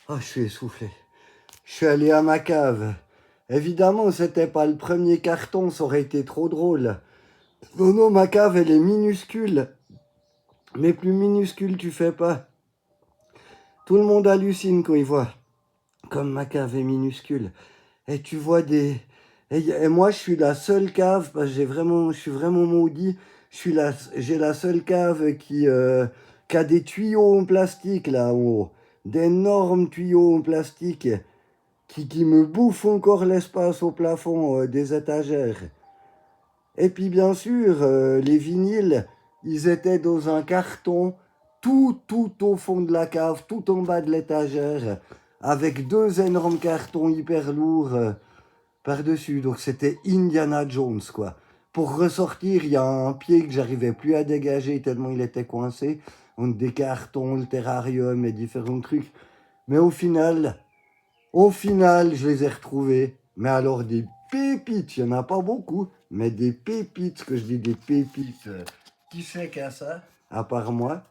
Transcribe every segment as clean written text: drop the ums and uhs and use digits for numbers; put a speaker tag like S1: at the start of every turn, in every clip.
S1: Ah, je suis essoufflé. Je suis allé à ma cave. Évidemment, c'était pas le premier carton, ça aurait été trop drôle. Non, non, ma cave, elle est minuscule. Mais plus minuscule, tu fais pas. Tout le monde hallucine quand il voit comme ma cave est minuscule. Et tu vois des... Et moi, je suis la seule cave, parce que je suis vraiment maudit. J'ai la seule cave qui a des tuyaux en plastique là en haut. D'énormes tuyaux en plastique qui me bouffent encore l'espace au plafond des étagères. Et puis bien sûr, les vinyles, ils étaient dans un carton tout au fond de la cave, tout en bas de l'étagère, avec deux énormes cartons hyper lourds par-dessus. Donc c'était Indiana Jones, quoi. Pour ressortir, il y a un pied que j'arrivais plus à dégager tellement il était coincé, entre des cartons, le terrarium et différents trucs. Mais au final, je les ai retrouvés. Mais alors des pépites, il n'y en a pas beaucoup, mais des pépites, ce que je dis des pépites. Qui c'est qu'à ça, à part moi?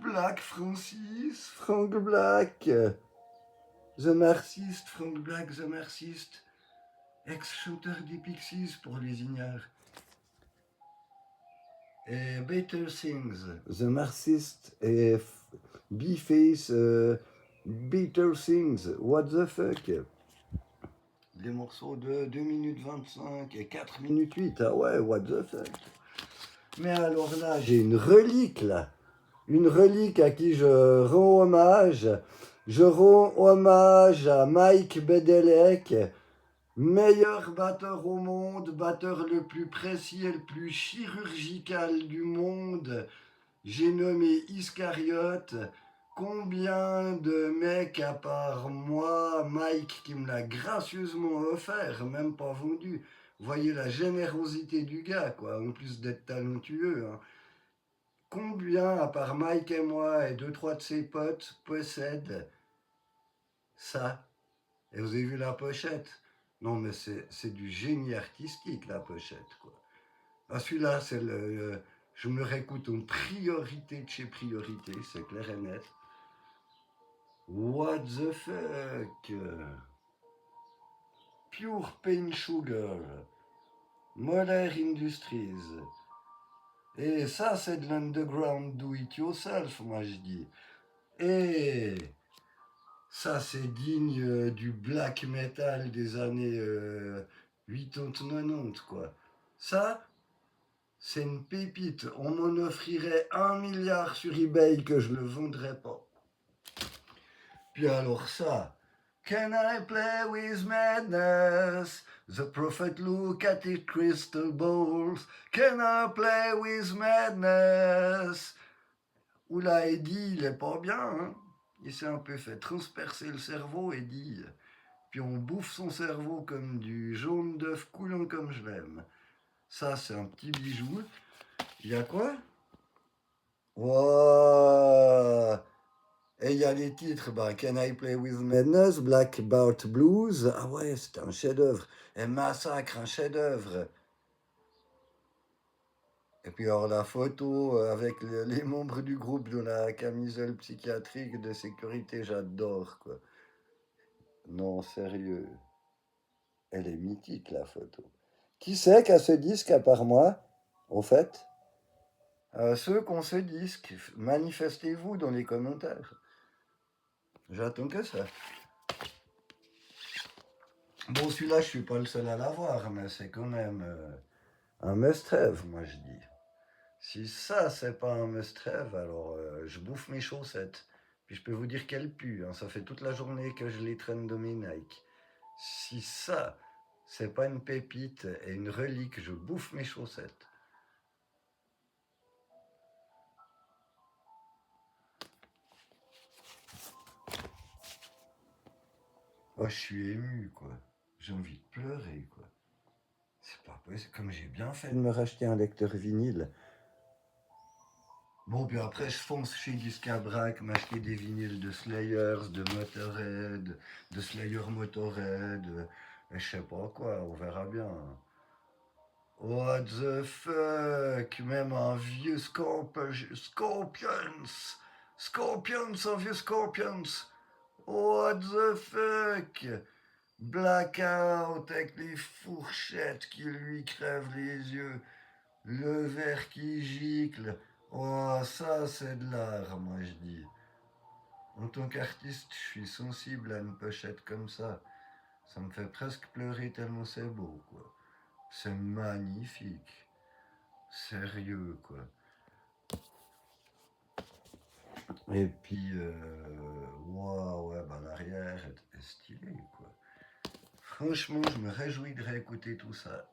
S1: Black Francis, Frank Black, The Marxist, Frank Black, The Marxist, ex-chanteur des Pixies pour les ignares. Et Better Things, The Marxist et B-Face, Better Things, What the fuck? Les morceaux de 2 minutes 25 et 4 minutes 8. Ah ouais, what the fuck. Mais alors là, j'ai une relique là. Une relique à qui je rends hommage. Je rends hommage à Mike Bedelec, meilleur batteur au monde, batteur le plus précis et le plus chirurgical du monde. J'ai nommé Iscariote. Combien de mecs à part moi, Mike, qui me l'a gracieusement offert, même pas vendu. Voyez la générosité du gars, quoi, en plus d'être talentueux. Hein. Combien, à part Mike et moi et deux, trois de ses potes, possèdent ça? Et vous avez vu la pochette? Non, mais c'est du génie artistique, la pochette, quoi. Ah, celui-là, je me le réécoute en priorité de chez priorité, c'est clair et net. What the fuck? Pure Pain Sugar, Moller Industries. Et ça, c'est de l'underground do it yourself, moi je dis. Et ça, c'est digne du black metal des années 80-90, quoi. Ça, c'est une pépite. On m'en offrirait 1 milliard sur eBay que je ne le vendrais pas. Puis alors ça, Can I play with madness? The prophet look at his crystal balls. Can I play with madness? Oula, Eddie, il est pas bien, hein? Il s'est un peu fait transpercer le cerveau, Eddie. Puis on bouffe son cerveau comme du jaune d'œuf coulant comme je l'aime. Ça, c'est un petit bijou. Il y a quoi? Wow. Et il y a les titres, bah, Can I Play With Madness, Black Bart Blues, ah ouais, c'est un chef-d'œuvre. Et Massacre, un chef-d'œuvre. Et puis alors la photo avec les membres du groupe de la camisole psychiatrique de sécurité, j'adore quoi. Non, sérieux. Elle est mythique la photo. Qui c'est qui a ce disque à part moi, au fait? Ceux qui ont ce disque, manifestez-vous dans les commentaires. J'attends que ça. Bon, celui-là, je suis pas le seul à l'avoir, mais c'est quand même un must-have, moi je dis. Si ça, c'est pas un must-have, alors je bouffe mes chaussettes. Puis je peux vous dire qu'elles puent, hein, ça fait toute la journée que je les traîne de mes Nike. Si ça, c'est pas une pépite et une relique, je bouffe mes chaussettes. Oh, je suis ému, quoi. J'ai envie de pleurer, quoi. C'est pas possible. Comme j'ai bien fait de me racheter un lecteur vinyle. Bon, puis après, je fonce chez Discabrac, m'acheter des vinyles de Slayers, de Motorhead, de Slayer Motorhead, et je sais pas quoi, on verra bien. What the fuck, même un vieux Scorpions, Scorpions of you scorpions! What the fuck? Blackout avec les fourchettes qui lui crèvent les yeux, le verre qui gicle. Oh, ça c'est de l'art, moi je dis. En tant qu'artiste, je suis sensible à une pochette comme ça. Ça me fait presque pleurer tellement c'est beau, quoi. C'est magnifique. Sérieux, quoi. Et puis, wow, ouais, bah, l'arrière est stylé, quoi. Franchement, je me réjouis de réécouter tout ça.